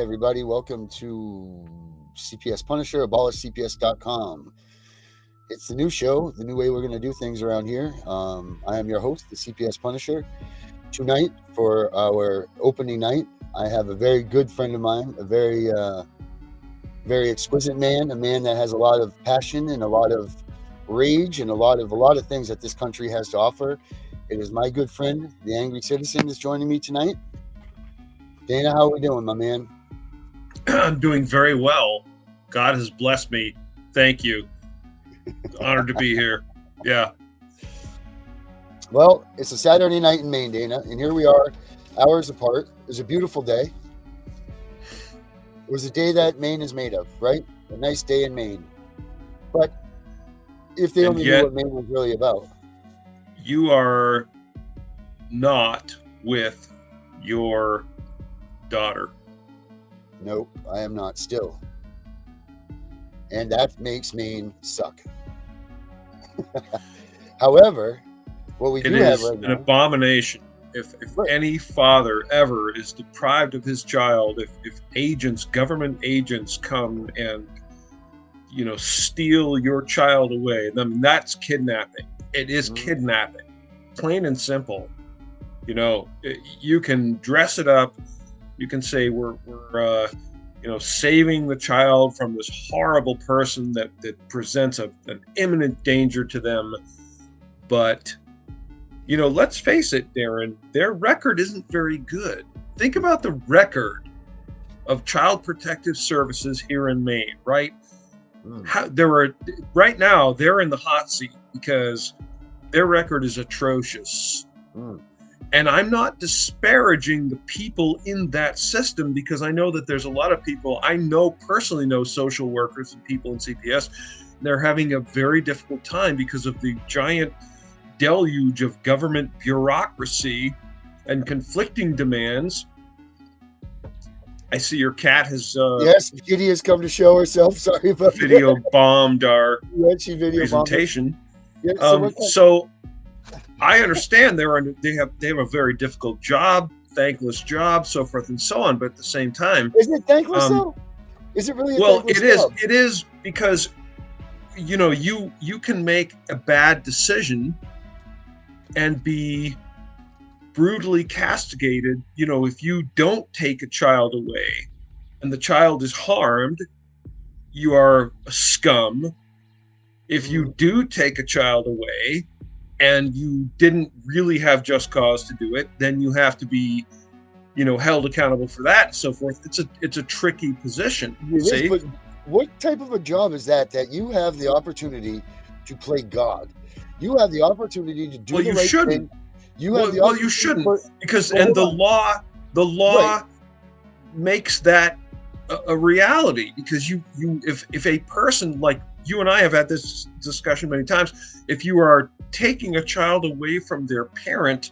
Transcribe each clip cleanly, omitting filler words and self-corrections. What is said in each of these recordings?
everybody. Welcome to CPS Punisher, abolishcps.com. It's the new show, the new way we're going to do things around here. I am your host, the CPS Punisher. Tonight, for our opening night, I have a very good friend of mine, a very exquisite man, a man that has a lot of passion and a lot of rage and a lot of things that this country has to offer. It is my good friend, the Angry Citizen, is joining me tonight. Dana, how are we doing, my man? I'm doing very well. God has blessed me. Thank you. Honored to be here. Yeah. Well, it's a Saturday night in Maine, Dana, and here we are, hours apart. It was a beautiful day. It was a day that Maine is made of, right? A nice day in Maine. But if they only knew what Maine was really about. You are not with your daughter. Nope, I am not still. And that makes Maine suck. However, what we do have right now... It is an abomination. If any father ever is deprived of his child, if government agents come and, steal your child away, then that's kidnapping. It is kidnapping. Plain and simple. You can dress it up. You can say we're saving the child from this horrible person that presents an imminent danger to them. But, let's face it, Darren, their record isn't very good. Think about the record of Child Protective Services here in Maine, right? Right now, they're in the hot seat because their record is atrocious. And I'm not disparaging the people in that system because I know that there's a lot of people, personally know social workers and people in CPS, they're having a very difficult time because of the giant deluge of government bureaucracy and conflicting demands. I see your cat has... yes, Kitty has come to show herself. Sorry about video that. Bombed our she video presentation. Yeah, so I understand they have a very difficult job, thankless job, so forth and so on. But at the same time, isn't it thankless though? Is it really? It is because you can make a bad decision and be brutally castigated. If you don't take a child away and the child is harmed, you are a scum. If you do take a child away and you didn't really have just cause to do it, then you have to be, held accountable for that and so forth. It's a tricky position. See? But what type of a job is that you have the opportunity to play God? You have the opportunity to do the right thing. You shouldn't, because the law makes that a reality, because if a person, like you and I have had this discussion many times, if you are taking a child away from their parent,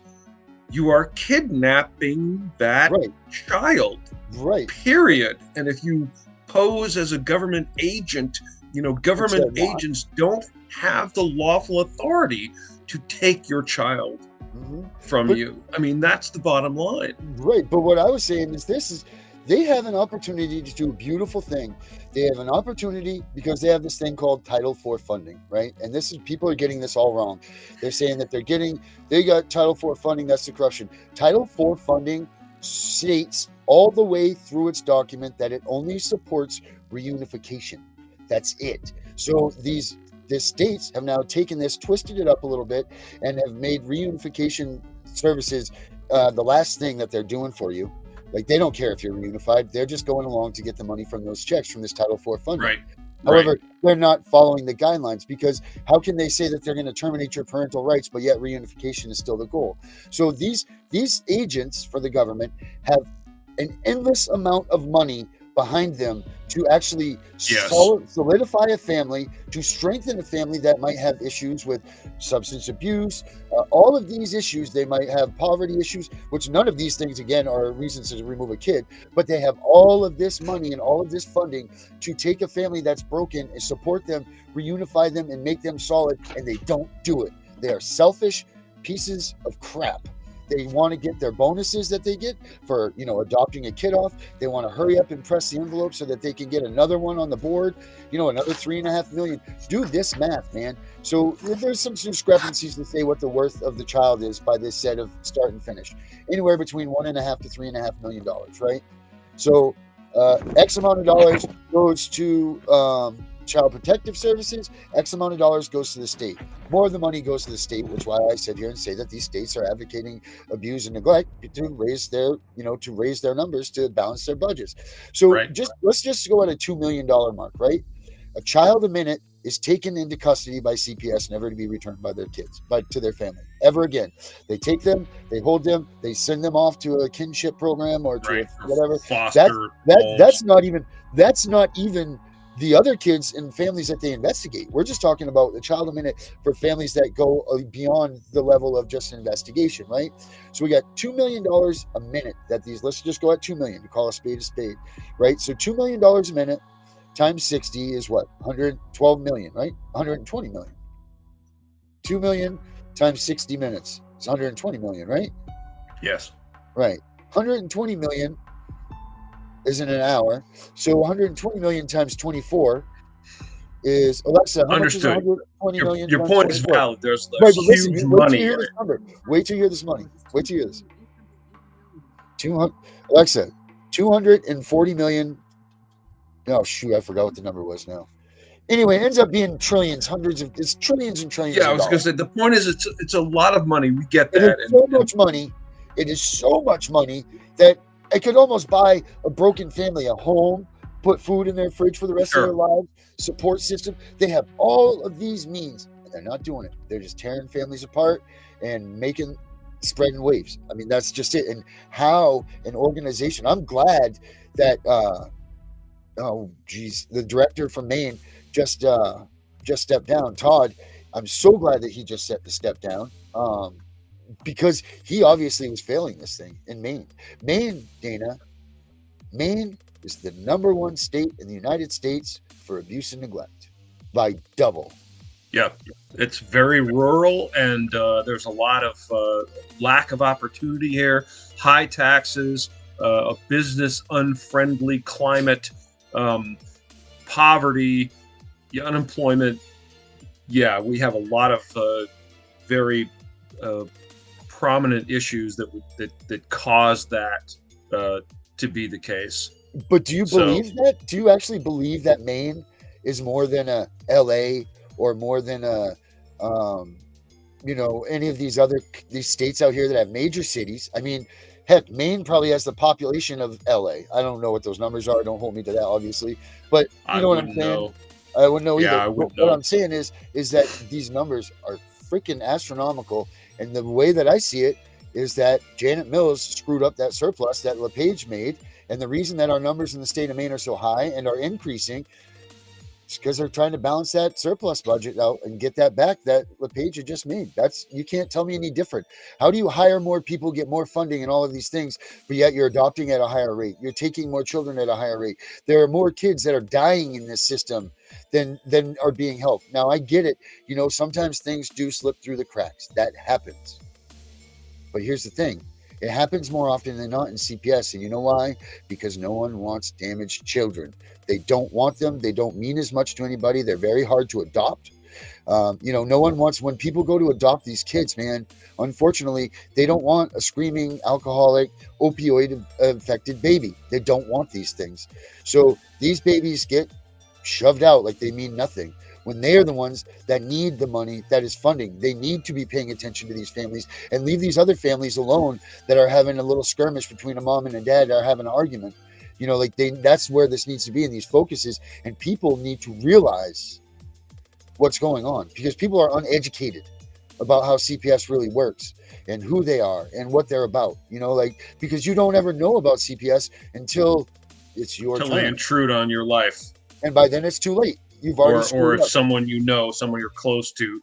you are kidnapping that child. Right. Period. And if you pose as a government agent, government agents don't have the lawful authority to take your child from you. I mean, that's the bottom line. Right. But what I was saying is they have an opportunity to do a beautiful thing. They have an opportunity because they have this thing called Title IV funding, right? And people are getting this all wrong. They're saying that they got Title IV funding, that's the corruption. Title IV funding states all the way through its document that it only supports reunification. That's it. So the states have now taken this, twisted it up a little bit, and have made reunification services the last thing that they're doing for you. Like, they don't care if you're reunified. They're just going along to get the money from those checks from this Title IV funding. Right. However, they're not following the guidelines, because how can they say that they're going to terminate your parental rights, but yet reunification is still the goal? So these agents for the government have an endless amount of money behind them to actually solidify a family, to strengthen a family that might have issues with substance abuse, all of these issues. They might have poverty issues, which none of these things, again, are reasons to remove a kid, but they have all of this money and all of this funding to take a family that's broken and support them, reunify them, and make them solid, and they don't do it. They are selfish pieces of crap. They want to get their bonuses that they get for, adopting a kid off. They want to hurry up and press the envelope so that they can get another one on the board, another 3.5 million. Do this math, man. So there's some discrepancies to say what the worth of the child is by this set of start and finish, anywhere between $1.5 to $3.5 million, right? So X amount of dollars goes to Child Protective Services. X amount of dollars goes to the state. More of the money goes to the state, which is why I sit here and say that these states are advocating abuse and neglect to raise their numbers to balance their budgets. So Right. let's just go at a $2 million mark, right? A child a minute is taken into custody by CPS, never to be returned by their kids, to their family ever again. They take them, they hold them, they send them off to a kinship program or to whatever. Foster. That's not even the other kids and families that they investigate. We're just talking about the child a minute for families that go beyond the level of just an investigation, right? So we got $2 million a minute that let's just go at 2 million to call a spade, right? So $2 million a minute times 60 is what? 112 million, right? 120 million. 2 million times 60 minutes is 120 million, right? Yes. Right. 120 million isn't an hour. So 120 million times 24 is, Alexa, how Understood. much is 120 million? Your point 24? Is valid. There's right, huge money. Wait till you hear this number. Wait till you hear this money. Wait till you hear this. 200, Alexa, 240 million. Oh, shoot, I forgot what the number was now. Anyway, it ends up being trillions, it's trillions and trillions. Yeah, I was going to say, the point is it's a lot of money. We get that. It is so much money. It is so much money that it could almost buy a broken family a home, put food in their fridge for the rest of their lives, support system. They have all of these means, and they're not doing it. They're just tearing families apart and spreading waves. I mean, that's just it. And how an organization, I'm glad that, the director from Maine just stepped down, Todd. I'm so glad that he just stepped down. Because he obviously was failing this thing in Maine. Maine, Dana, Maine is the number one state in the United States for abuse and neglect by double. Yeah, it's very rural, and there's a lot of lack of opportunity here, high taxes, a business unfriendly climate, poverty, unemployment. Yeah, we have a lot of very prominent issues that cause that to be the case. But do you believe that? Do you actually believe that Maine is more than a LA or more than a any of these states out here that have major cities? I mean, heck, Maine probably has the population of LA. I don't know what those numbers are. Don't hold me to that, obviously. But you know what I'm saying? I wouldn't know either. Yeah, what I'm saying is that these numbers are freaking astronomical. And the way that I see it is that Janet Mills screwed up that surplus that LePage made. And the reason that our numbers in the state of Maine are so high and are increasing is because they're trying to balance that surplus budget out and get that back that LePage had just made. You can't tell me any different. How do you hire more people, get more funding and all of these things, but yet you're adopting at a higher rate? You're taking more children at a higher rate. There are more kids that are dying in this system than are being helped. Now, I get it. Sometimes things do slip through the cracks. That happens. But here's the thing. It happens more often than not in CPS. And you know why? Because no one wants damaged children. They don't want them. They don't mean as much to anybody. They're very hard to adopt. No one wants, when people go to adopt these kids, man, unfortunately, they don't want a screaming, alcoholic, opioid-affected baby. They don't want these things. So these babies get shoved out like they mean nothing, when they are the ones that need the money that is funding. They need to be paying attention to these families and leave these other families alone that are having a little skirmish between a mom and a dad, are having an argument. That's where this needs to be in these focuses. And people need to realize what's going on, because people are uneducated about how CPS really works and who they are and what they're about, because you don't ever know about CPS until it's your turn. Until they intrude on your life. And by then it's too late. You've already or if someone someone you're close to.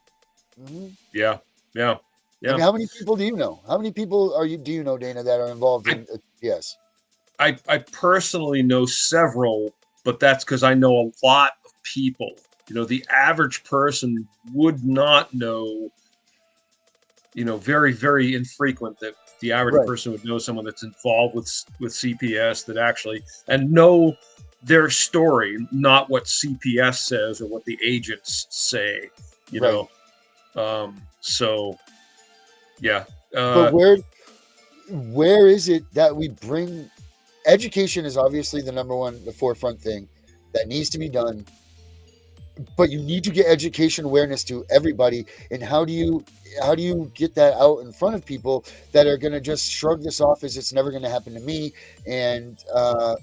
Mm-hmm. Yeah. I mean, how many people do you know? How many people do you know, Dana, that are involved in CPS? I personally know several, but that's because I know a lot of people. The average person would not know, very, very infrequent that the average Right. person would know someone that's involved with CPS that actually and know their story, not what CPS says or what the agents say. You Right. know, so yeah. But where is it that we bring education is obviously the number one, the forefront thing that needs to be done. But you need to get education awareness to everybody. And how do you get that out in front of people that are going to just shrug this off as it's never going to happen to me? And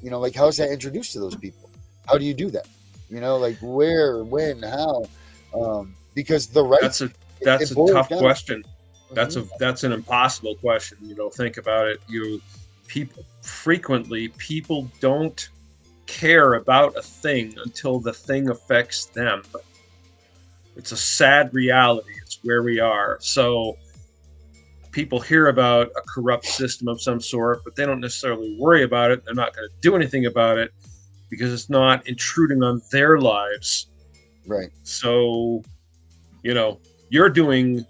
like, how is that introduced to those people? How do you do that? Like, where, when, how? Because the That's rights, a it that's a boils tough down. question. That's an impossible question. Think about it. People don't care about a thing until the thing affects them. It's a sad reality. It's where we are. So people hear about a corrupt system of some sort, but they don't necessarily worry about it. They're not going to do anything about it because it's not intruding on their lives. Right. So, you're doing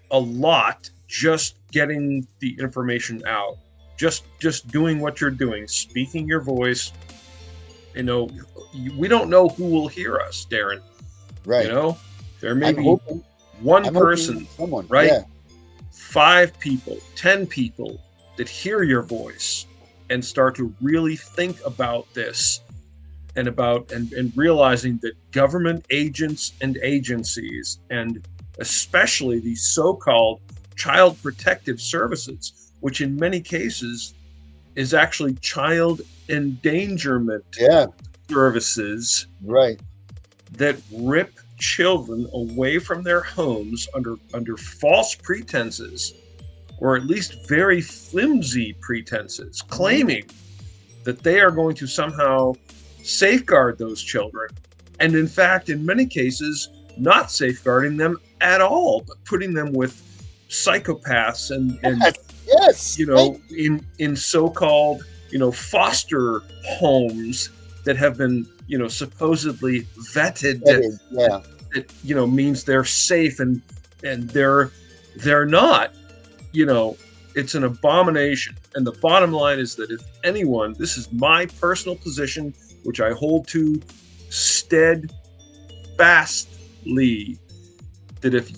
a lot just getting the information out. Just doing what you're doing, speaking your voice. We don't know who will hear us, Darren. Right. There may I'm be hoping, one person, someone, right? Yeah. 5 people, 10 people that hear your voice and start to really think about this and realizing that government agents and agencies, and especially these so-called child protective services, which in many cases is actually child endangerment services, right, that rip children away from their homes under false pretenses, or at least very flimsy pretenses, claiming that they are going to somehow safeguard those children, and in fact, in many cases, not safeguarding them at all, but putting them with psychopaths and yes, in so-called foster homes that have been supposedly vetted, that means they're safe, and they're not. It's an abomination. And the bottom line is that if anyone, this is my personal position, which I hold to steadfastly, that if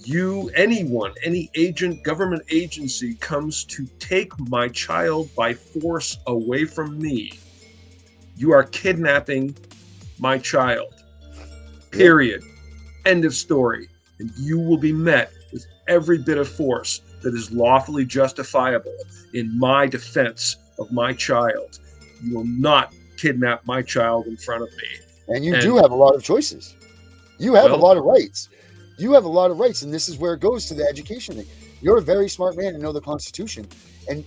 any agent, government agency comes to take my child by force away from me, you are kidnapping my child. Period. End of story. And you will be met with every bit of force that is lawfully justifiable in my defense of my child. You will not kidnap my child in front of me. And you do have a lot of choices. You have a lot of rights. You have a lot of rights, and this is where it goes to the education thing. You're a very smart man and know the Constitution, and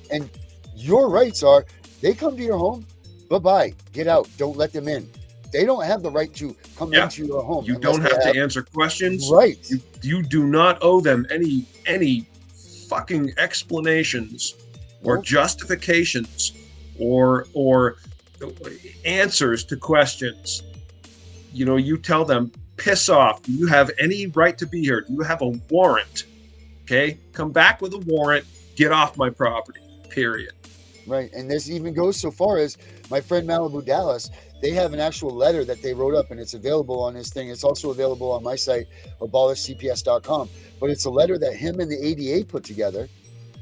your rights are, they come to your home, bye-bye, get out, don't let them in. They don't have the right to come into your home. You don't have to answer questions. Right. You do not owe them any fucking explanations or justifications or answers to questions. You tell them, piss off. Do you have any right to be here? Do you have a warrant? Okay, come back with a warrant. Get off my property. Period. Right, and this even goes so far as my friend Malibu Dallas. They have an actual letter that they wrote up, and it's available on his thing. It's also available on my site, abolishcps.com. But it's a letter that him and the ADA put together,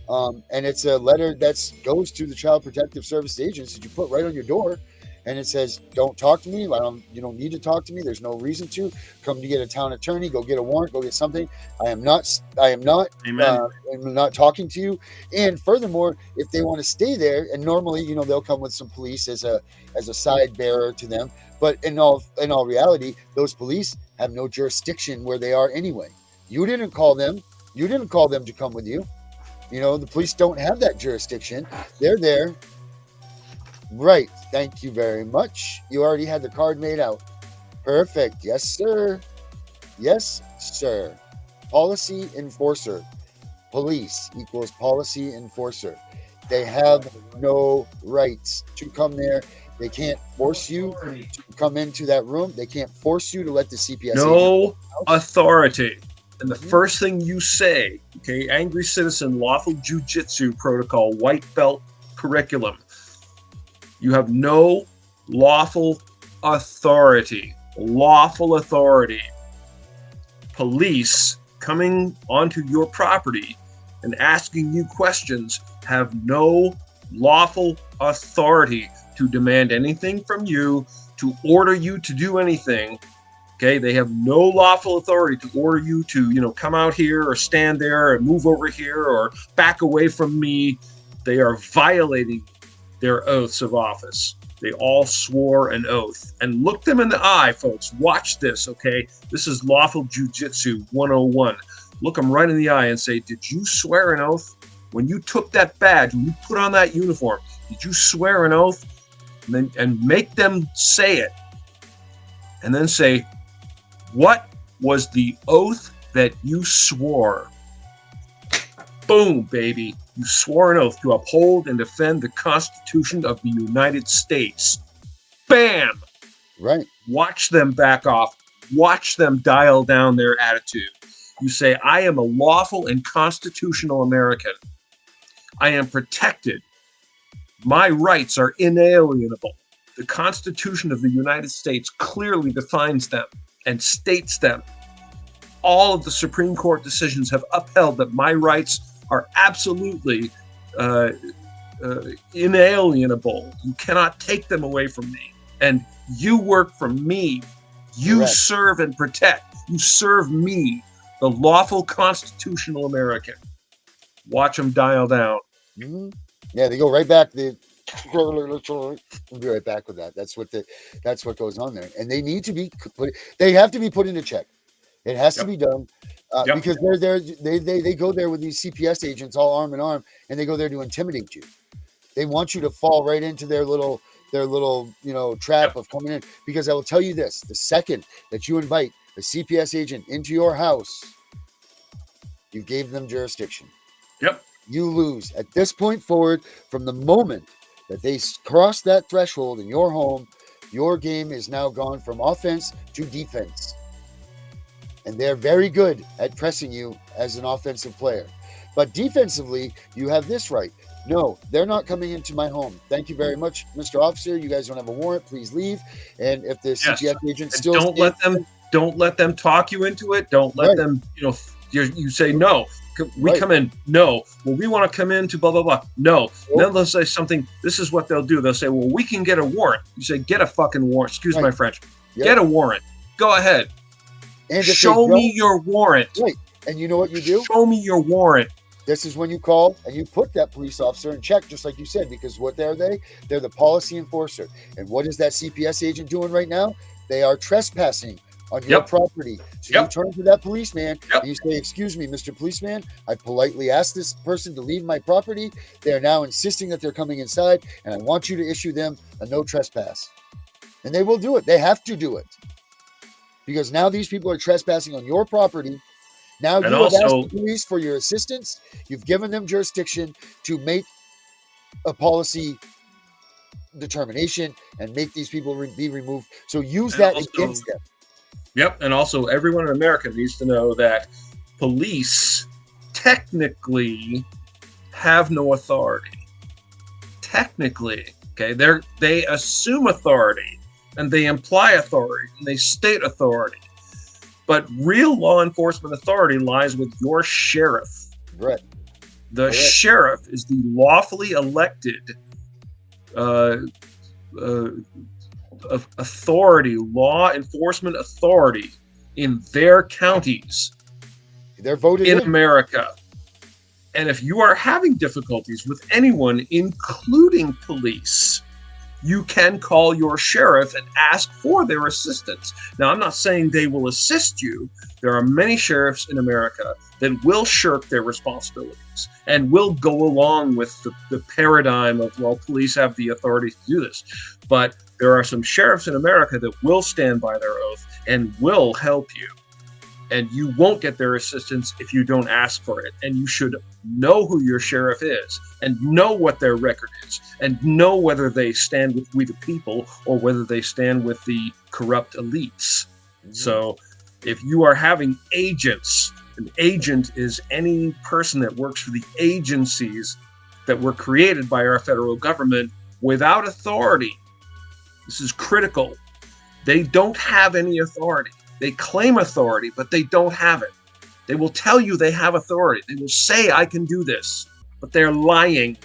and it's a letter that goes to the Child Protective Service agents that you put right on your door. And it says, don't talk to me. You don't need to talk to me. There's no reason to. Come to get a town attorney. Go get a warrant. Go get something. I am not I'm not talking to you. And furthermore, if they want to stay there, and normally, they'll come with some police as a side bearer to them. But in all reality, those police have no jurisdiction where they are anyway. You didn't call them. You didn't call them to come with you. The police don't have that jurisdiction. They're there. Right. Thank you very much. You already had the card made out. Perfect. Yes, sir. Yes, sir. Policy enforcer. Police equals policy enforcer. They have no rights to come there. They can't force you to come into that room. They can't force you to let the CPS. No authority. And the Mhm. first thing you say, okay, angry citizen, lawful jujitsu protocol, white belt curriculum, you have no lawful authority. Lawful authority. Police coming onto your property and asking you questions have no lawful authority to demand anything from you, to order you to do anything. Okay, they have no lawful authority to order you to, come out here or stand there and move over here or back away from me. They are violating their oaths of office. They all swore an oath. And look them in the eye, folks. Watch this, okay? This is lawful jujitsu 101. Look them right in the eye and say, did you swear an oath? When you took that badge, when you put on that uniform, did you swear an oath? And make them say it. And then say, what was the oath that you swore? Boom, baby. You swore an oath to uphold and defend the Constitution of the United States. Bam! Right. Watch them back off. Watch them dial down their attitude. You say, I am a lawful and constitutional American. I am protected. My rights are inalienable. The Constitution of the United States clearly defines them and states them. All of the Supreme Court decisions have upheld that my rights are absolutely inalienable. You cannot take them away from me. And you work for me. You Correct. serve and protect. You serve me, the lawful constitutional American. Watch them dial down. Mm-hmm. Yeah, they go right back. We'll be right back with that. That's what goes on there, and they need to be put. They have to be put into check. It has to be done because they're there. They go there with these CPS agents all arm in arm, and they go there to intimidate you. They want you to fall right into their little trap of coming in. Because I will tell you this: the second that you invite a CPS agent into your house, you gave them jurisdiction. Yep. You lose at this point forward. From the moment that they cross that threshold in your home, your game is now gone from offense to defense. And they're very good at pressing you as an offensive player. But defensively, you have this right. No, they're not coming into my home. Thank you very much, Mr. Officer. You guys don't have a warrant. Please leave. And if the CPS agent still don't let them talk you into it. Don't let them, you say no. We come in. No. Well, we want to come in to blah, blah, blah. No. Then they'll say something. This is what they'll do. They'll say, well, we can get a warrant. You say, get a fucking warrant. Excuse my French. Get a warrant. Go ahead. And show me your warrant. Right. And you know what you do? Show me your warrant. This is when you call and you put that police officer in check, just like you said, because what are they? They're the policy enforcer. And what is that CPS agent doing right now? They are trespassing on your property. So you turn to that policeman and you say, excuse me, Mr. Policeman, I politely asked this person to leave my property. They are now insisting that they're coming inside, and I want you to issue them a no trespass. And they will do it. They have to do it. Because now these people are trespassing on your property. Now you have asked the police for your assistance. You've given them jurisdiction to make a policy determination and make these people be removed. So use that against them. Yep. And also everyone in America needs to know that police technically have no authority. Technically, okay, they assume authority and they imply authority and they state authority. But real law enforcement authority lies with your sheriff. Right. The sheriff is the lawfully elected authority, law enforcement authority in their counties. They're voted in America. And if you are having difficulties with anyone, including police, you can call your sheriff and ask for their assistance. Now, I'm not saying they will assist you. There are many sheriffs in America that will shirk their responsibilities and will go along with the paradigm of, well, police have the authority to do this. But there are some sheriffs in America that will stand by their oath and will help you. And you won't get their assistance if you don't ask for it. And you should know who your sheriff is and know what their record is and know whether they stand with we the people or whether they stand with the corrupt elites. Mm-hmm. So if you are having agents An agent is any person that works for the agencies that were created by our federal government without authority. This is critical. They don't have any authority. They claim authority, but they don't have it. They will tell you they have authority. They will say, I can do this, but they're lying.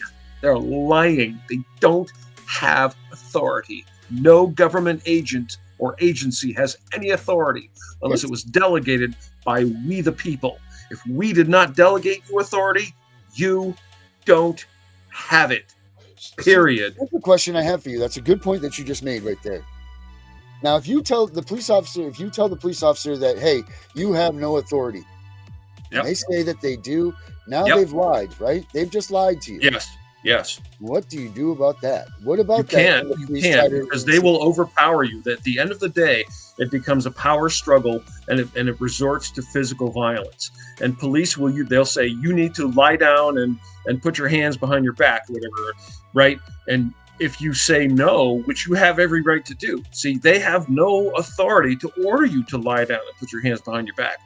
They're lying. They don't have authority. No government agent or agency has any authority unless it was delegated by we the people. If we did not delegate you authority, you don't have it. Period. That's the question I have for you. That's a good point that you just made right there. Now, if you tell the police officer that, hey, you have no authority, and they say that they do, now they've lied, right? They've just lied to you. Yes. What do you do about that? What about You can't, because they will overpower you. At the end of the day, it becomes a power struggle, and it resorts to physical violence. And police they'll say, you need to lie down and put your hands behind your back, whatever, right? And if you say no, which you have every right to do, see, they have no authority to order you to lie down and put your hands behind your back.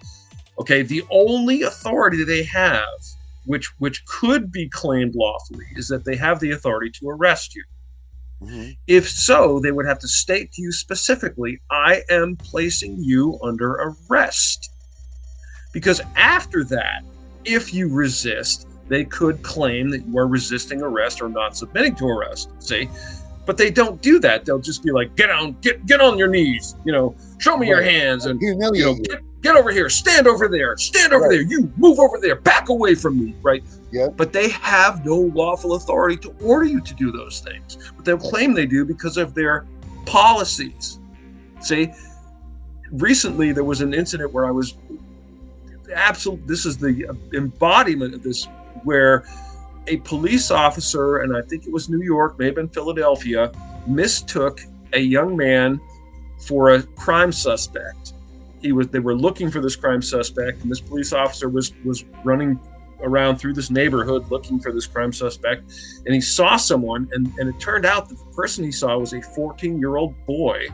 Okay, the only authority they have, which could be claimed lawfully, is that they have the authority to arrest you. Mm-hmm. If so, they would have to state to you specifically, I am placing you under arrest. Because after that, if you resist, they could claim that you are resisting arrest or not submitting to arrest, see? But they don't do that. They'll just be like, get on your knees, show me your hands, and get over here, stand over there, you move over there, back away from me, right? Yeah. But they have no lawful authority to order you to do those things. But they'll claim they do because of their policies. See, recently there was an incident where I was this is the embodiment of this, where a police officer, and I think it was New York, may have been Philadelphia, mistook a young man for a crime suspect. They were looking for this crime suspect, and this police officer was running around through this neighborhood looking for this crime suspect, and he saw someone, and it turned out that the person he saw was a 14-year-old boy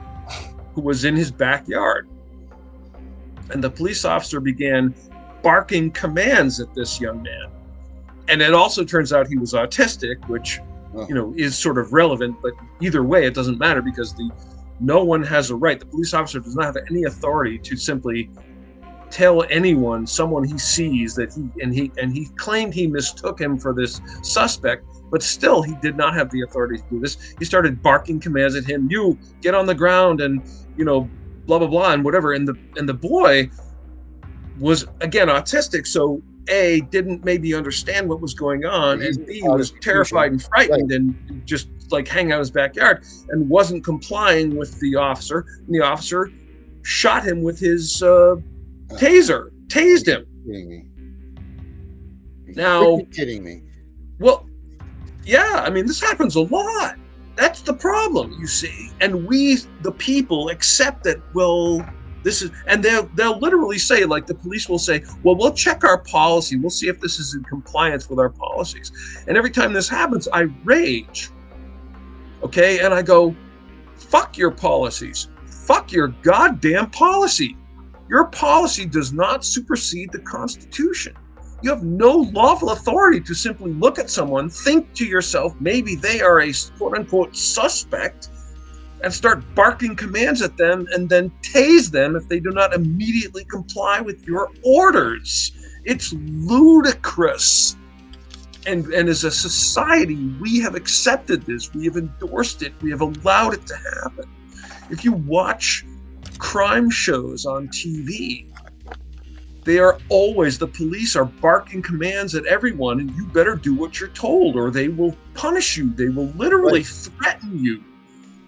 who was in his backyard. And the police officer began barking commands at this young man. And it also turns out he was autistic, which, is sort of relevant, but either way, it doesn't matter, because no one has a right. The police officer does not have any authority to simply tell someone he sees that he claimed he mistook him for this suspect, but still he did not have the authority to do this. He started barking commands at him. You get on the ground and, blah, blah, blah, and whatever. And the boy was, again, autistic. So A, didn't maybe understand what was going on, and B, was terrified and frightened, and just like hang out in his backyard, and wasn't complying with the officer. And the officer shot him with his taser, tased him. Kidding me. Now, kidding me. Well, yeah, I mean, this happens a lot. That's the problem, you see. And we, the people, accept that, well, this is, and they'll literally say, like, the police will say, well, we'll check our policy. We'll see if this is in compliance with our policies. And every time this happens, I rage. Okay? And I go, fuck your policies. Fuck your goddamn policy. Your policy does not supersede the Constitution. You have no lawful authority to simply look at someone, think to yourself, maybe they are a quote-unquote suspect, and start barking commands at them, and then tase them if they do not immediately comply with your orders. It's ludicrous. And as a society, we have accepted this. We have endorsed it. We have allowed it to happen. If you watch crime shows on TV, they are always, the police are barking commands at everyone, and you better do what you're told, or they will punish you. They will literally threaten you.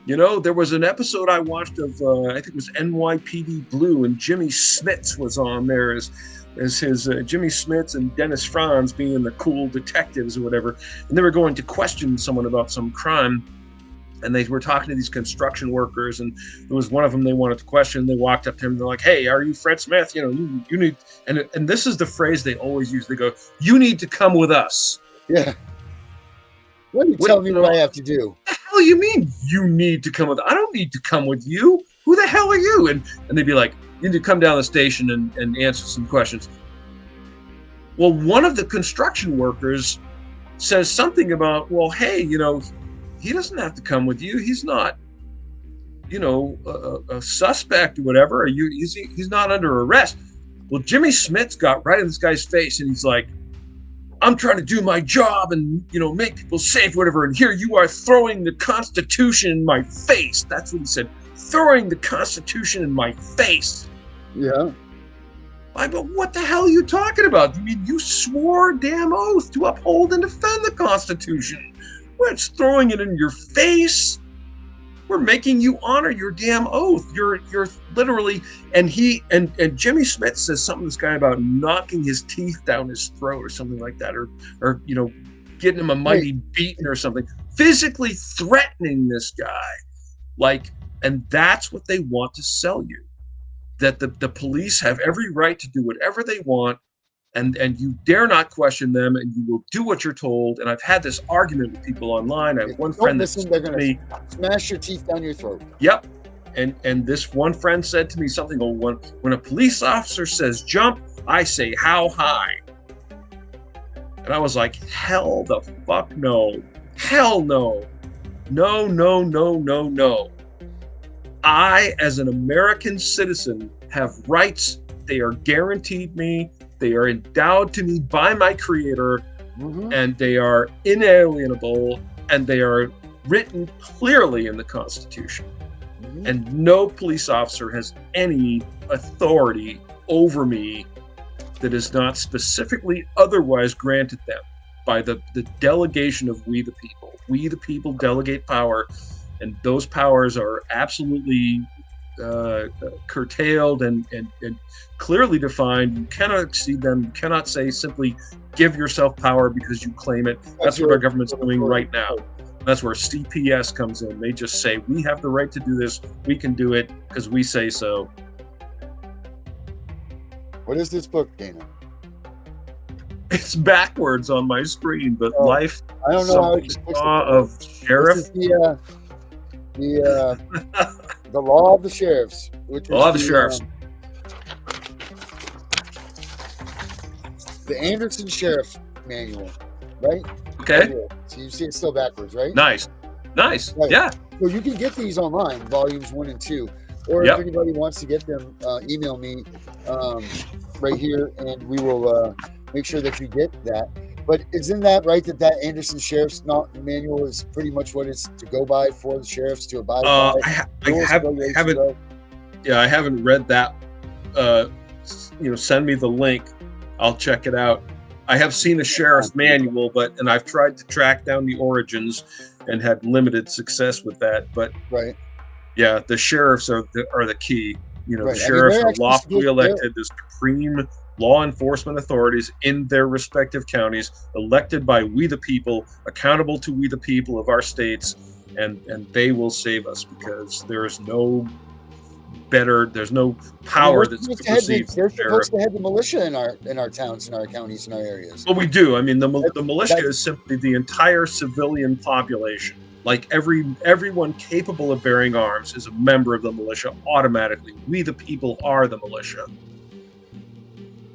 You know, there was an episode I watched of, I think it was NYPD Blue, and Jimmy Smits was on there as his Jimmy Smits and Dennis Franz being the cool detectives or whatever. And they were going to question someone about some crime. And they were talking to these construction workers, and there was one of them they wanted to question. They walked up to him and they're like, hey, are you Fred Smith? You know, you need, and this is the phrase they always use. They go, you need to come with us. Yeah. What do you tell me what I have to do? What the hell you mean you need to come with us? I don't need to come with you. Who the hell are you? And they'd be like, you need to come down the station and answer some questions. Well, one of the construction workers says something about, well, hey, he doesn't have to come with you. He's not, a suspect or whatever. He's not under arrest. Well, Jimmy Smits got right in this guy's face, and he's like, I'm trying to do my job and, make people safe, whatever. And here you are throwing the Constitution in my face. That's what he said. Throwing the Constitution in my face. Yeah. But what the hell are you talking about? I mean, you swore a damn oath to uphold and defend the Constitution. We're throwing it in your face. We're making you honor your damn oath. You're literally, and Jimmy Smith says something to this guy about knocking his teeth down his throat or something like that, or getting him a mighty beating or something, physically threatening this guy, and that's what they want to sell you. That the police have every right to do whatever they want, and you dare not question them, and you will do what you're told. And I've had this argument with people online. I have one friend that said to me, smash your teeth down your throat. Yep. And this one friend said to me something, when a police officer says jump, I say how high. And I was like, hell the fuck no. Hell no. No, no, no, no, no. I, as an American citizen, have rights. They are guaranteed me. They are endowed to me by my Creator, and they are inalienable, and they are written clearly in the Constitution. And no police officer has any authority over me that is not specifically otherwise granted them by the delegation of we the people. We the people delegate power, and those powers are absolutely curtailed and clearly defined. You cannot exceed them. You cannot say simply give yourself power because you claim it. That's what our government's doing right now. That's where CPS comes in. They just say, we have the right to do this. We can do it because we say so. What is this book, Dana? It's backwards on my screen, but Life. I don't know how it's Law of Sheriff. This is the Law of the Sheriffs. Law of the Sheriffs. The Anderson Sheriff Manual, right? Okay. So you see it's still backwards, right? Nice. Right. Yeah. So you can get these online, volumes 1 and 2. Or if anybody wants to get them, email me right here, and we will make sure that you get that. But isn't that right that Anderson Sheriff's Manual is pretty much what it's to go by for the sheriffs to abide by? I haven't read that. Send me the link. I'll check it out. I have seen a sheriff's manual, and I've tried to track down the origins and had limited success with that. But yeah, the sheriffs are the key. The sheriffs are lawfully elected as supreme law enforcement authorities in their respective counties, elected by we the people, accountable to we the people of our states, and they will save us because there's no power that's supersedes they're supposed to have the militia in our towns, in our counties, in our areas. Well, we do. I mean, the militia is simply the entire civilian population. Like everyone capable of bearing arms is a member of the militia automatically. We the people are the militia.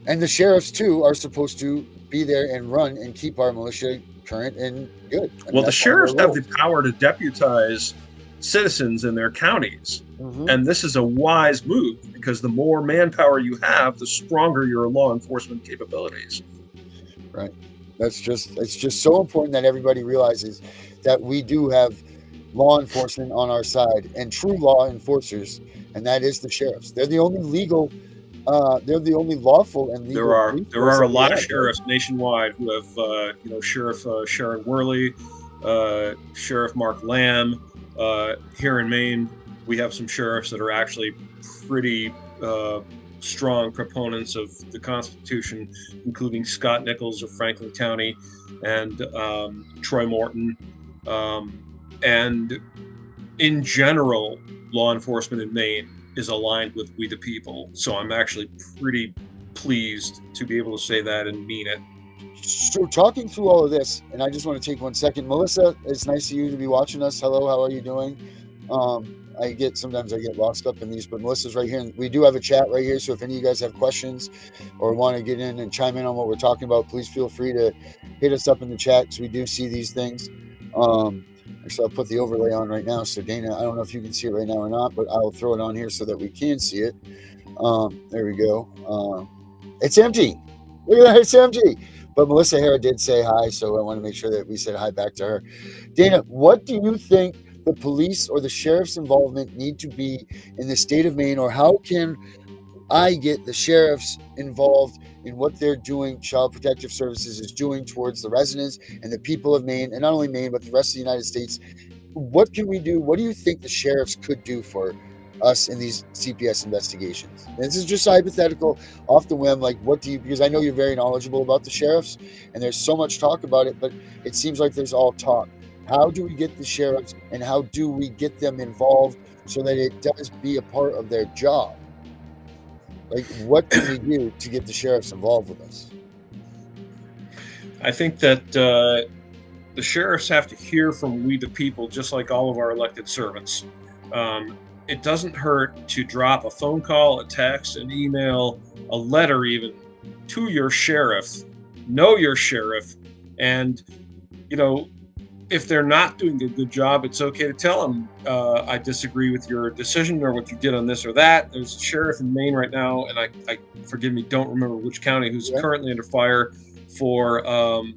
And the sheriffs too are supposed to be there and run and keep our militia current and good. The sheriffs have the power to deputize citizens in their counties. And this is a wise move because the more manpower you have, the stronger your law enforcement capabilities. Right. It's just so important that everybody realizes that we do have law enforcement on our side and true law enforcers, and that is the sheriffs. They're the only legal they're the only lawful and legal. There are a lot of sheriffs nationwide who have Sheriff Sharon Worley, Sheriff Mark Lamb. Here in Maine, we have some sheriffs that are actually pretty strong proponents of the Constitution, including Scott Nichols of Franklin County and Troy Morton. And in general, law enforcement in Maine is aligned with we the people. So I'm actually pretty pleased to be able to say that and mean it. So talking through all of this, and I just want to take 1 second. Melissa, it's nice of you to be watching us. Hello, how are you doing? sometimes I get lost up in these, but Melissa's right here, and we do have a chat right here. So if any of you guys have questions or want to get in and chime in on what we're talking about, please feel free to hit us up in the chat, because we do see these things. Actually, I'll put the overlay on right now. So Dana, I don't know if you can see it right now or not, but I'll throw it on here so that we can see it. There we go. It's empty. Look at that, it's empty. But Melissa Hara did say hi, so I want to make sure that we said hi back to her. Dana, what do you think the police or the sheriff's involvement need to be in the state of Maine, or how can I get the sheriffs involved in what they're doing, Child Protective Services is doing towards the residents and the people of Maine, and not only Maine, but the rest of the United States? What can we do? What do you think the sheriffs could do for us in these CPS investigations? And this is just hypothetical, off the whim. Like, what do you, because I know you're very knowledgeable about the sheriffs, and there's so much talk about it, but it seems like there's all talk. How do we get the sheriffs, and how do we get them involved so that it does be a part of their job? Like, what can we do to get the sheriffs involved with us? I think that the sheriffs have to hear from we the people, just like all of our elected servants. It doesn't hurt to drop a phone call, a text, an email, a letter even to your sheriff. Know your sheriff, and if they're not doing a good job, it's okay to tell them, I disagree with your decision or what you did on this or that. There's a sheriff in Maine right now, and I forgive me, don't remember which county, who's currently under fire for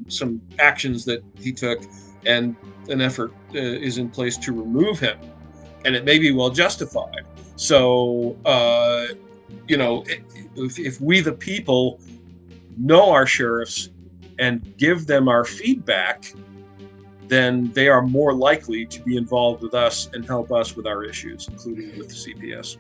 some actions that he took, and an effort is in place to remove him, and it may be well justified. So, if we the people know our sheriffs and give them our feedback, then they are more likely to be involved with us and help us with our issues, including with the CPS.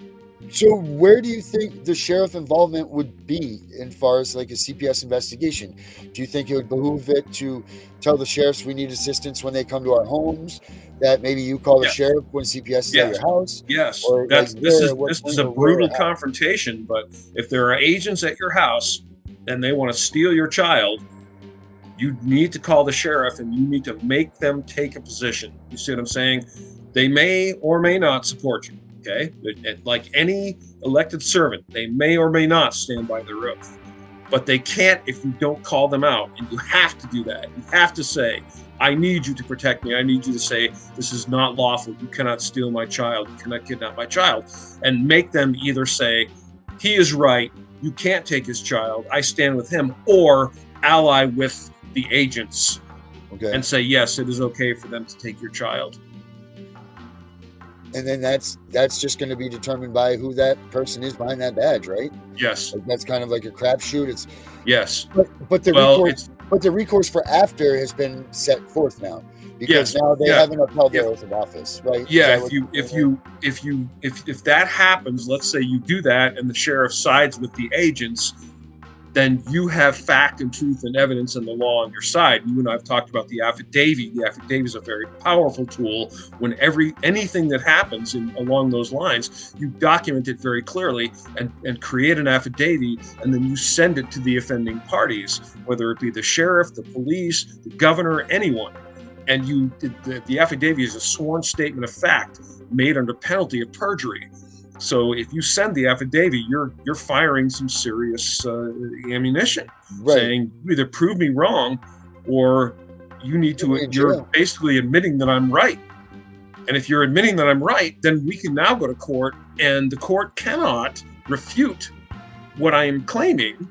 So where do you think the sheriff involvement would be as far as like a CPS investigation? Do you think it would behoove it to tell the sheriffs we need assistance when they come to our homes, that maybe you call the sheriff when CPS is at your house? Yes, or this is a brutal where confrontation, but if there are agents at your house and they want to steal your child, you need to call the sheriff, and you need to make them take a position. You see what I'm saying? They may or may not support you, okay? Like any elected servant, they may or may not stand by their oath. But they can't if you don't call them out, and you have to do that. You have to say, I need you to protect me. I need you to say, this is not lawful. You cannot steal my child. You cannot kidnap my child. And make them either say, he is right, you can't take his child, I stand with him, or ally with the agents and say, yes, it is okay for them to take your child. And then that's just going to be determined by who that person is behind that badge, right? Yes. Like, that's kind of like a crapshoot. It's yes. But the recourse for after has been set forth now, because now they haven't upheld their oath of office, right? Yeah. If that happens, let's say you do that, and the sheriff sides with the agents, then you have fact and truth and evidence and the law on your side. You and I have talked about the affidavit. The affidavit is a very powerful tool. When anything that happens along those lines, you document it very clearly and create an affidavit, and then you send it to the offending parties, whether it be the sheriff, the police, the governor, anyone. And the affidavit is a sworn statement of fact made under penalty of perjury. So if you send the affidavit, you're firing some serious ammunition, saying you either prove me wrong, or you're basically admitting that I'm right. And if you're admitting that I'm right, then we can now go to court, and the court cannot refute what I am claiming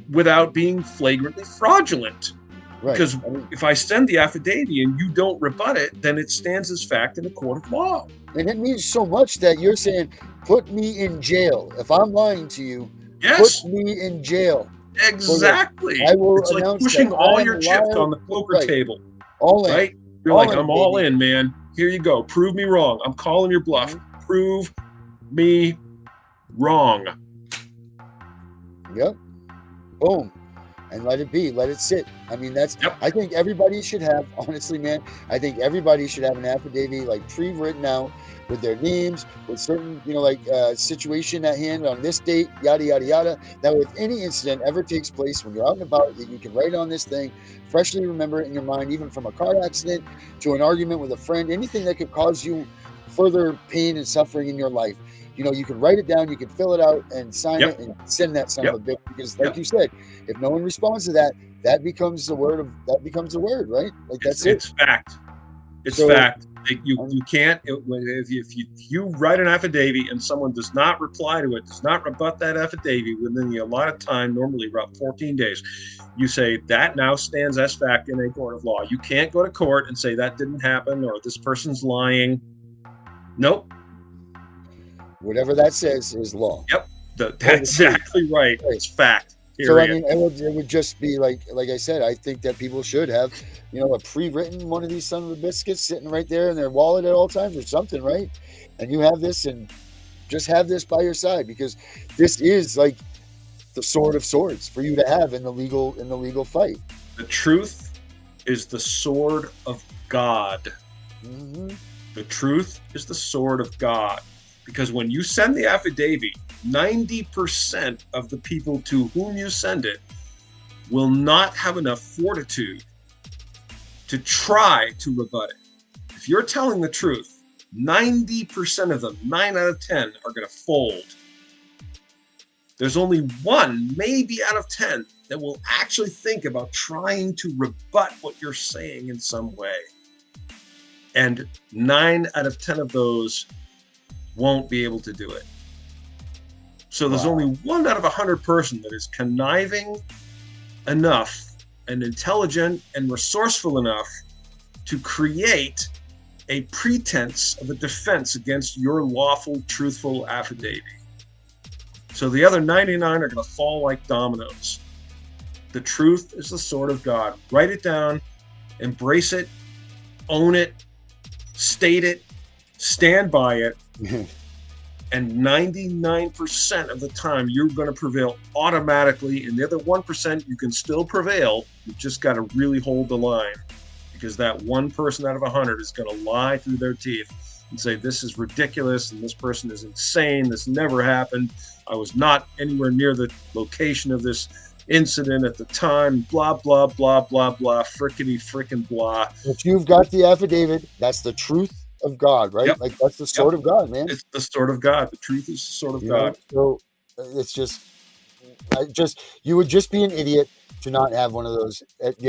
without being flagrantly fraudulent. Right. Because if I send the affidavit and you don't rebut it, then it stands as fact in a court of law. And it means so much that you're saying, put me in jail. If I'm lying to you, put me in jail. Exactly. I will it's like pushing all your chips on the poker table. All in. Right? You're like, I'm all in, man. Here you go. Prove me wrong. I'm calling your bluff. Mm-hmm. Prove me wrong. Yep. Boom. And let it be, let it sit. I mean, I think everybody should have, honestly, man, I think everybody should have an affidavit, like pre-written out with their names, with certain, situation at hand on this date, yada, yada, yada. That if any incident ever takes place when you're out and about, that you can write on this thing, freshly remember it in your mind, even from a car accident to an argument with a friend, anything that could cause you further pain and suffering in your life. You know, you can write it down, you can fill it out and sign Yep. it and send that son of a Yep. bitch, because like Yep. you said, if no one responds to that, that becomes the word, right? Like that's it. It's fact. It's So fact. You can't, if you write an affidavit and someone does not reply to it, does not rebut that affidavit within the allotted time, normally about 14 days, you say that now stands as fact in a court of law. You can't go to court and say that didn't happen or this person's lying. Nope. whatever that says is law. Yep. Or That's the truth. exactly right. Right. It's fact. So I Period. mean, it would just be like I said, I think that people should have, you know, a pre-written one of these son of a biscuits sitting right there in their wallet at all times or something, right? And you have this, and just have this by your side, because this is like the sword of swords for you to have in the legal fight. The truth is the sword of God. Mm-hmm. The truth is the sword of God. Because when you send the affidavit, 90% of the people to whom you send it will not have enough fortitude to try to rebut it. If you're telling the truth, 90% of them, 9 out of 10, are going to fold. There's only one, maybe out of 10, that will actually think about trying to rebut what you're saying in some way. And 9 out of 10 of those won't be able to do it. So there's only 1 out of 100 person that is conniving enough and intelligent and resourceful enough to create a pretense of a defense against your lawful, truthful affidavit. So the other 99 are going to fall like dominoes. The truth is the sword of God. Write it down, embrace it, own it, state it, stand by it, and 99% of the time you're going to prevail automatically. And the other 1%, you can still prevail. You've just got to really hold the line, because that one person out of 100 is going to lie through their teeth and say, this is ridiculous and this person is insane. This never happened. I was not anywhere near the location of this incident at the time, blah, blah, blah, blah, blah, frickety frickin' blah. If you've got the affidavit, that's the truth of God, right? Yep. Like that's the sword of God, man. It's the sword of God. The truth is the sword of You God. know? So it's you would just be an idiot to not have one of those at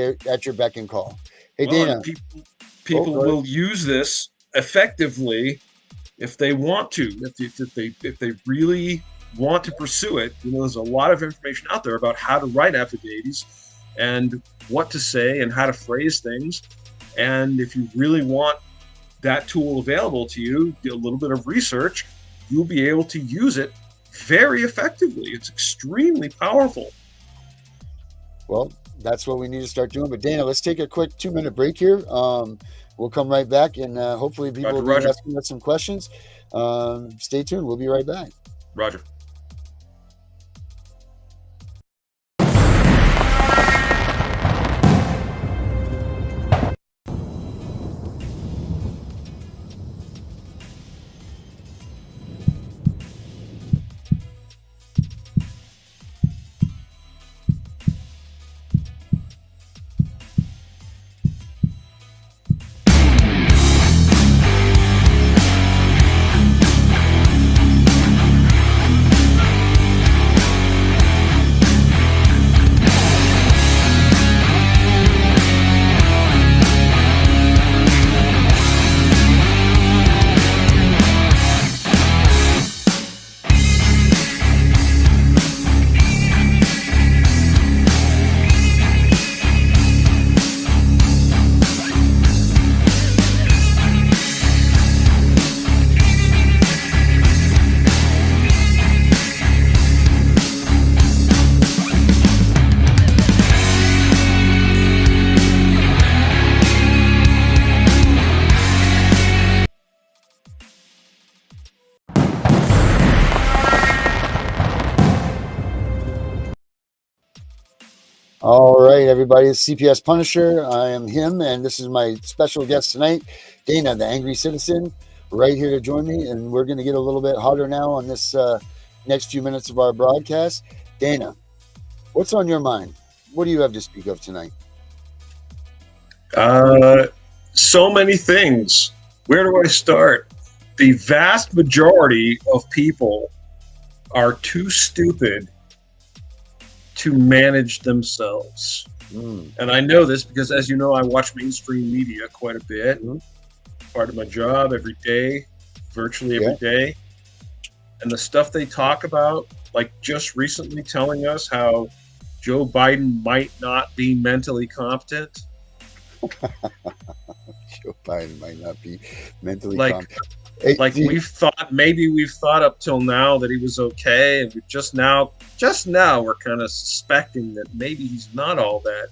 your beck and call. Hey, Well, Dana. people will use this effectively if they want to, if they really want to pursue it. You know, there's a lot of information out there about how to write affidavits and what to say and how to phrase things. And if you really want that tool available to you, do a little bit of research, you'll be able to use it very effectively. It's extremely powerful. Well, that's what we need to start doing. But Dana, let's take a quick 2-minute break here. We'll come right back, and hopefully people will be asking us some questions. Stay tuned. We'll be right back. Roger. All right, everybody. It's CPS Punisher. I am him, and this is my special guest tonight, Dana, the Angry Citizen, right here to join me. And we're going to get a little bit hotter now on this next few minutes of our broadcast. Dana, what's on your mind? What do you have to speak of tonight? So many things. Where do I start? the vast majority of people are too stupid to manage themselves. Mm. And I know this because, as you know, I watch mainstream media quite a bit. Mhm. Part of my job every day, virtually every Yeah. day. And the stuff they talk about, like just recently telling us how Joe Biden might not be mentally competent. Joe Biden might not be mentally calm. Like, Hey, like we've thought up till now that he was okay, and we just now we're kind of suspecting that maybe he's not all that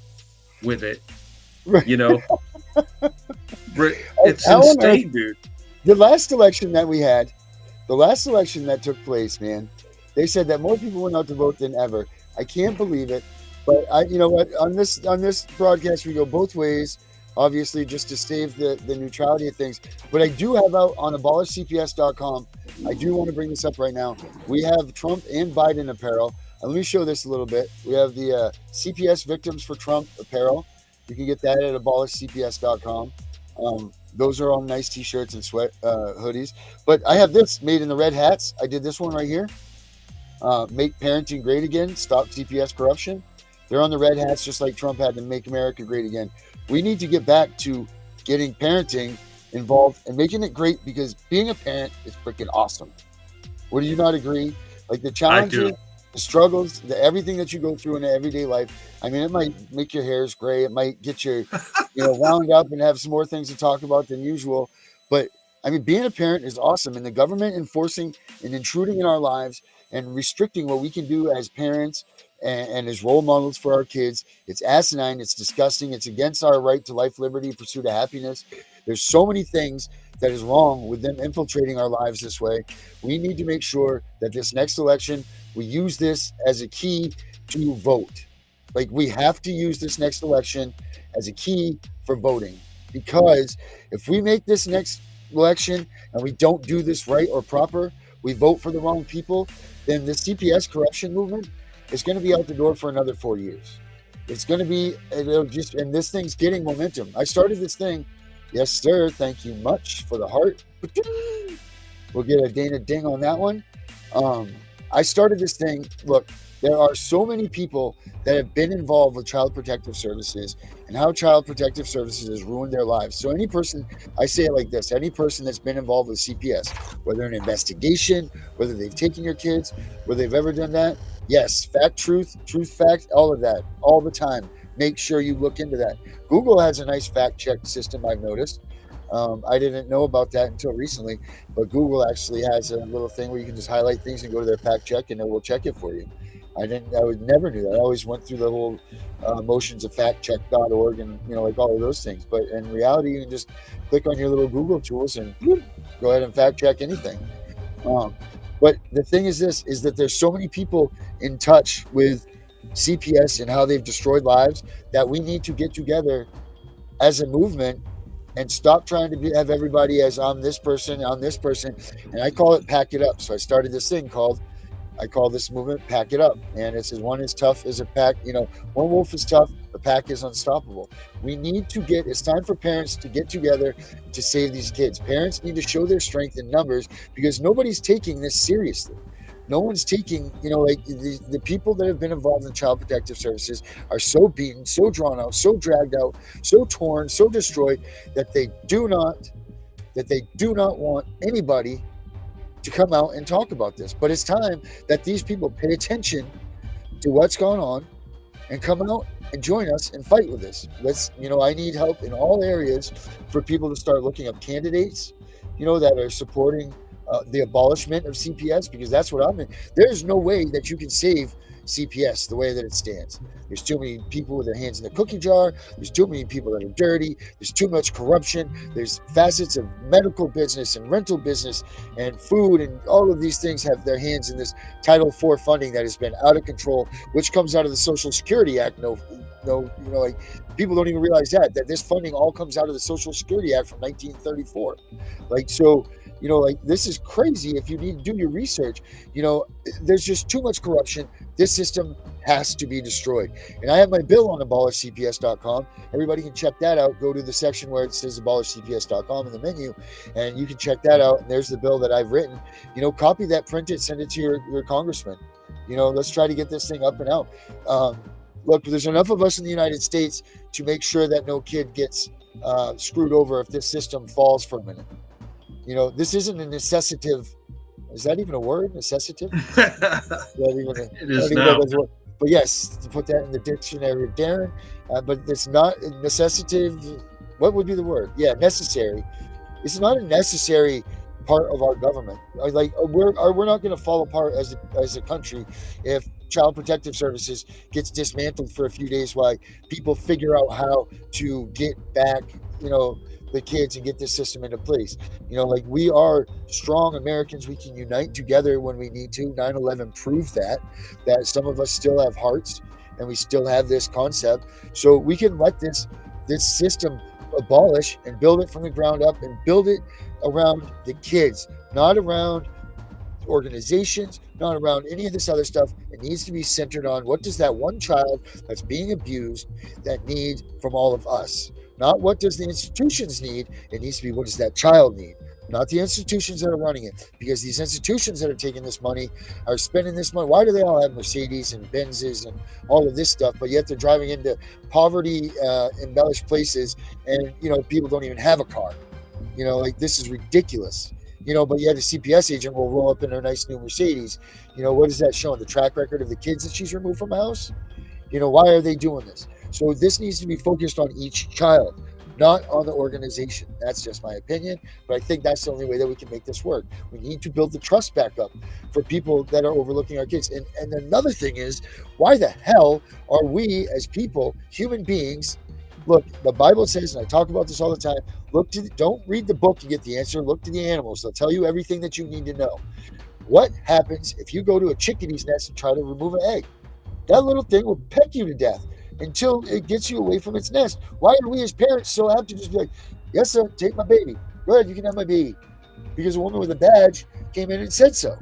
with it. You know, it's how on earth, insane, dude. the last election that we had, the last election that took place, man, they said that more people went out to vote than ever. I can't believe it. But you know what? On this broadcast, we go both ways, obviously, just to save the neutrality of things. But I do have out on abolishcps.com. I do want to bring this up right now. We have Trump and Biden apparel. And let me show this a little bit. We have the CPS Victims for Trump apparel. You can get that at abolishcps.com. Those are all nice t-shirts and sweat hoodies. But I have this made in the red hats. I did this one right here. Make parenting great again. Stop CPS corruption. They're on the red hats just like Trump had to make America great again. We need to get back to getting parenting involved and making it great because being a parent is freaking awesome. Would you not agree? Like the I do. challenges, the struggles, everything that you go through in everyday life. I mean, it might make your hairs gray. It might get you, wound up and have some more things to talk about than usual. But I mean, being a parent is awesome, and the government enforcing and intruding in our lives and restricting what we can do as parents and as role models for our kids. It's asinine. It's disgusting. It's against our right to life, liberty, pursuit of happiness. There's so many things that is wrong with them infiltrating our lives this way. We need to make sure that this next election, we use this as a key to vote. Like we have to use this next election as a key for voting because if we make this next election and we don't do this right or proper, we vote for the wrong people, then the CPS corruption movement is going to be out the door for another 4 years. It's going to be, and this thing's getting momentum. I started this thing. Yes, sir. Thank you much for the heart. We'll get a Dana ding on that one. I started this thing. Look, there are so many people that have been involved with Child Protective Services and how Child Protective Services has ruined their lives. So any person, I say it like this, any person that's been involved with CPS, whether an investigation, whether they've taken your kids, whether they've ever done that, yes, fact, truth, fact, all of that, all the time. Make sure you look into that. Google has a nice fact check system, I've noticed. I didn't know about that until recently, but Google actually has a little thing where you can just highlight things and go to their fact check and it will check it for you. I never knew that. I always went through the whole motions of factcheck.org and, like all of those things. But in reality, you can just click on your little Google tools and go ahead and fact check anything. But the thing is is that there's so many people in touch with CPS and how they've destroyed lives that we need to get together as a movement and stop trying to have everybody as I'm this person, and I call it pack it up. So I started this thing I call this movement pack it up, and it says one is tough as a pack. One wolf is tough, the pack is unstoppable. We need to it's time for parents to get together to save these kids. Parents need to show their strength in numbers because nobody's taking this seriously. No one's taking, like the people that have been involved in Child Protective Services are so beaten, so drawn out, so dragged out, so torn, so destroyed that they do not want anybody to come out and talk about this. But it's time that these people pay attention to what's going on and come out and join us and fight with this. I need help in all areas for people to start looking up candidates, that are supporting the abolishment of CPS, because that's what I'm in. There's no way that you can save CPS the way that it stands. There's too many people with their hands in the cookie jar. There's too many people that are dirty. There's too much corruption. There's facets of medical business and rental business and food, and all of these things have their hands in this Title IV funding that has been out of control, which comes out of the Social Security Act. People don't even realize that this funding all comes out of the Social Security Act from 1934. This is crazy. If you need to do your research, there's just too much corruption. This system has to be destroyed. And I have my bill on abolishcps.com. Everybody can check that out. Go to the section where it says abolishcps.com in the menu, and you can check that out. And there's the bill that I've written. Copy that, print it, send it to your congressman. Let's try to get this thing up and out. Look, there's enough of us in the United States to make sure that no kid gets screwed over if this system falls for a minute. This isn't a necessitative. Is that even a word? Necessitative? It is now. But yes, to put that in the dictionary of Darren. But it's not necessitative. What would be the word? Yeah, necessary. It's not a necessary part of our government. Like we're not going to fall apart as a country if Child Protective Services gets dismantled for a few days while people figure out how to get back, the kids and get this system into place. Like we are strong Americans. We can unite together when we need to. 9/11 proved that some of us still have hearts and we still have this concept. So we can let this system abolish and build it from the ground up and build it around the kids, not around organizations, not around any of this other stuff. It needs to be centered on what does that one child that's being abused that need from all of us. Not what does the institutions need. It needs to be what does that child need, not the institutions that are running it. Because these institutions that are taking this money are spending this money. Why do they all have Mercedes and Benzes and all of this stuff, but yet they're driving into poverty embellished places and people don't even have a car. Like this is ridiculous. But yet a CPS agent will roll up in her nice new Mercedes. What is that showing? The track record of the kids that she's removed from a house? Why are they doing this? So this needs to be focused on each child, not on the organization. That's just my opinion, but I think that's the only way that we can make this work. We need to build the trust back up for people that are overlooking our kids. And another thing is, why the hell are we as people, human beings? Look, the Bible says, and I talk about this all the time, don't read the book to get the answer. Look to the animals. They'll tell you everything that you need to know. What happens if you go to a chickadee's nest and try to remove an egg? That little thing will peck you to death until it gets you away from its nest. Why are we as parents so apt to just be like, yes, sir, take my baby. Go ahead, you can have my baby. Because a woman with a badge came in and said so.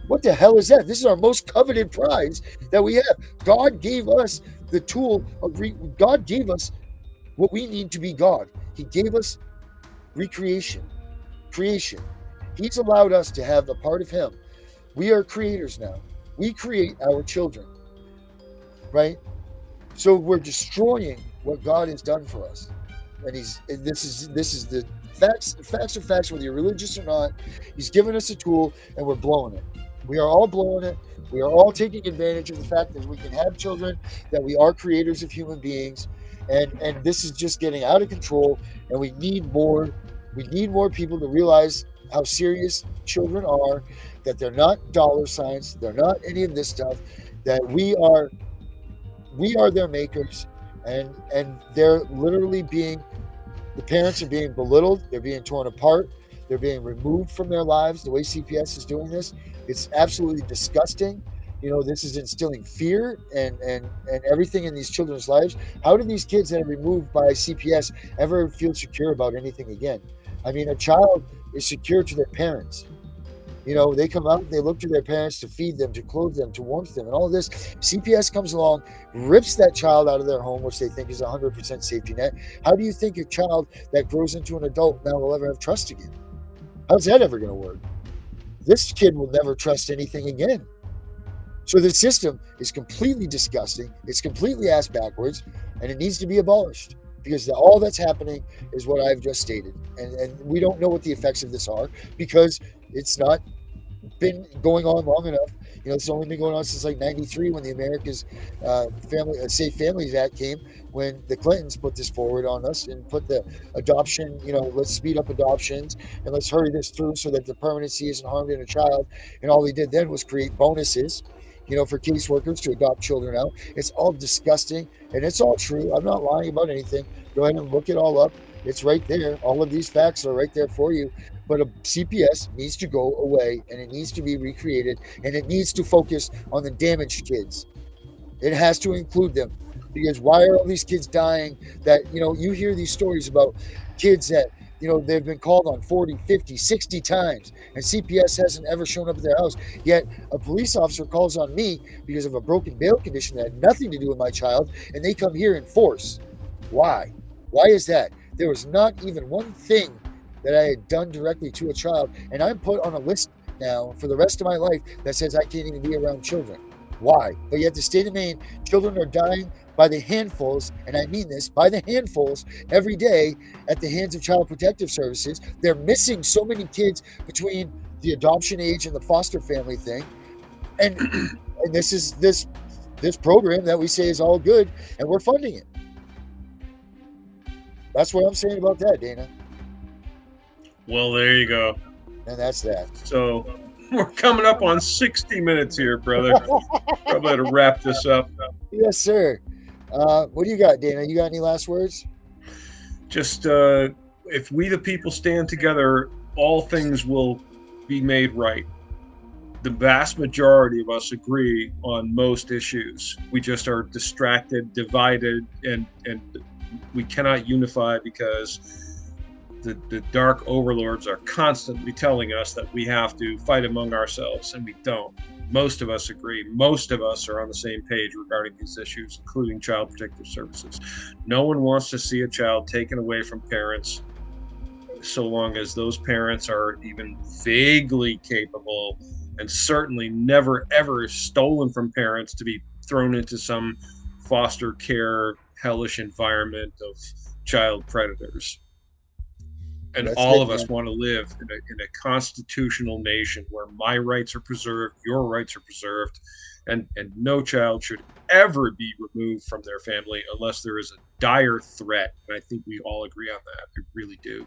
What the hell is that? This is our most coveted prize that we have. God gave us the tool of God gave us what we need to be God. He gave us creation. He's allowed us to have a part of Him. We are creators now. We create our children, right? So we're destroying what God has done for us, and this is the facts. The facts are facts, whether you're religious or not. He's given us a tool, and we're blowing it. We are all blowing it. We are all taking advantage of the fact that we can have children, that we are creators of human beings, and this is just getting out of control. And we need more. We need more people to realize how serious children are. That they're not dollar signs. They're not any of this stuff. That we are their makers, and they're literally the parents are being belittled. They're being torn apart. They're being removed from their lives. The way CPS is doing this, it's absolutely disgusting. This is instilling fear and everything in these children's lives. How do these kids that are removed by CPS ever feel secure about anything again? I mean, a child is secure to their parents. They come out, they look to their parents to feed them, to clothe them, to warm them, and all of this. CPS comes along, rips that child out of their home, which they think is 100% safety net. How do you think a child that grows into an adult now will ever have trust again? How's that ever going to work? This kid will never trust anything again. So the system is completely disgusting. It's completely ass backwards, and it needs to be abolished. Because all that's happening is what I've just stated. And we don't know what the effects of this are because it's not been going on long enough. It's only been going on since like 93 when the America's Safe Families Act came, when the Clintons put this forward on us and put the adoption, let's speed up adoptions and let's hurry this through so that the permanency isn't harmed in a child. And all they did then was create bonuses, for caseworkers to adopt children out. It's all disgusting and it's all true. I'm not lying about anything. Go ahead and look it all up. It's right there. All of these facts are right there for you. But a CPS needs to go away and it needs to be recreated and it needs to focus on the damaged kids. It has to include them, because why are all these kids dying? That you hear these stories about kids that they've been called on 40, 50, 60 times, and CPS hasn't ever shown up at their house. Yet a police officer calls on me because of a broken bail condition that had nothing to do with my child, and they come here in force. Why? Why is that? There was not even one thing that I had done directly to a child, and I'm put on a list now for the rest of my life that says I can't even be around children. Why? But yet the state of Maine, children are dying by the handfuls, and I mean this, by the handfuls every day at the hands of Child Protective Services. They're missing so many kids between the adoption age and the foster family thing. And this is this program that we say is all good, and we're funding it. That's what I'm saying about that, Dana. Well, there you go. And that's that. So we're coming up on 60 minutes here, brother. Probably to wrap this up. Yes, sir. What do you got, Dana? You got any last words? Just if we the people stand together, all things will be made right. The vast majority of us agree on most issues. We just are distracted, divided, and we cannot unify because the dark overlords are constantly telling us that we have to fight among ourselves, and we don't. Most of us agree. Most of us are on the same page regarding these issues, including Child Protective Services. No one wants to see a child taken away from parents so long as those parents are even vaguely capable, and certainly never ever stolen from parents to be thrown into some foster care hellish environment of child predators. And That's all it, of us man. want to live in a constitutional nation where my rights are preserved, your rights are preserved, and no child should ever be removed from their family unless there is a dire threat. And I think we all agree on that. We really do.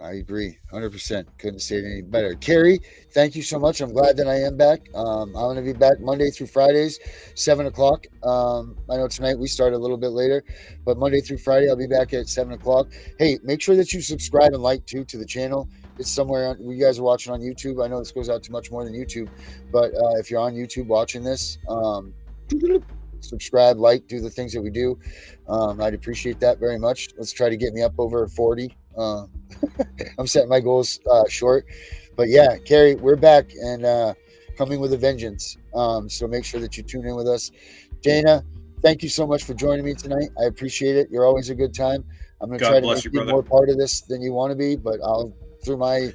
I agree, 100%. Couldn't say it any better. Carrie, thank you so much. I'm glad that I am back. I'm going to be back Monday through Fridays, 7 o'clock. I know tonight we start a little bit later, but Monday through Friday, I'll be back at 7 o'clock. Hey, make sure that you subscribe and like, too, to the channel. It's somewhere, you guys are watching on YouTube. I know this goes out to much more than YouTube, but if you're on YouTube watching this, subscribe, like, do the things that we do. I'd appreciate that very much. Let's try to get me up over 40. I'm setting my goals short, but yeah, Carrie, we're back and coming with a vengeance. So make sure that you tune in with us. Dana, thank you so much for joining me tonight. I appreciate it. You're always a good time. I'm going to try to make you more part of this than you want to be, but I'll through my.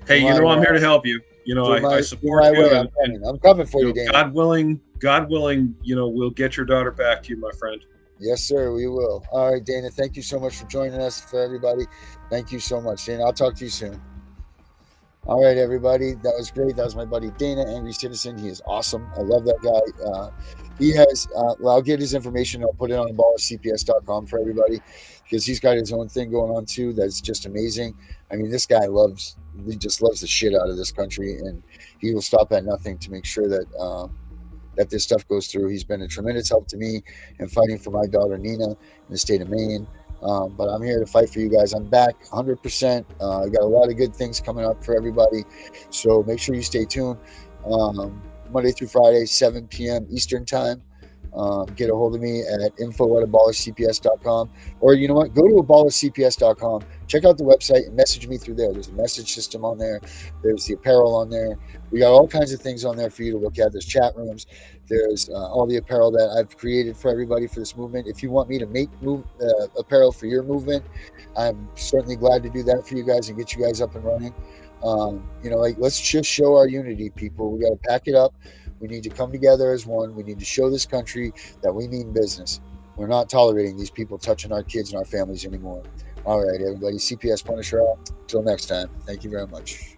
Hey, you know I'm here to help you. You know I support you. I'm coming for you, Dana. God willing, we'll get your daughter back to you, my friend. Yes, sir, we will. All right, Dana, thank you so much for joining us. For everybody, thank you so much, Dana. I'll talk to you soon. All right, everybody, that was great. That was my buddy Dana, Angry Citizen. He is awesome. I love that guy. He has, I'll get his information. I'll put it on ballercps.com for everybody because he's got his own thing going on too. That's just amazing. I mean, this guy he just loves the shit out of this country, and he will stop at nothing to make sure that that this stuff goes through. He's been a tremendous help to me in fighting for my daughter Nina in the state of Maine. But I'm here to fight for you guys. I'm back 100%. I got a lot of good things coming up for everybody. So make sure you stay tuned. Monday through Friday, 7 p.m. Eastern time. Get a hold of me at info@aballercps.com. Or you know what? Go to aballercps.com. Check out the website and message me through there. There's a message system on there. There's the apparel on there. We got all kinds of things on there for you to look at. There's chat rooms. There's all the apparel that I've created for everybody for this movement. If you want me to make apparel for your movement, I'm certainly glad to do that for you guys and get you guys up and running. Let's just show our unity, people. We got to pack it up. We need to come together as one. We need to show this country that we mean business. We're not tolerating these people touching our kids and our families anymore. All right, everybody. CPS Punisher out. Until next time. Thank you very much.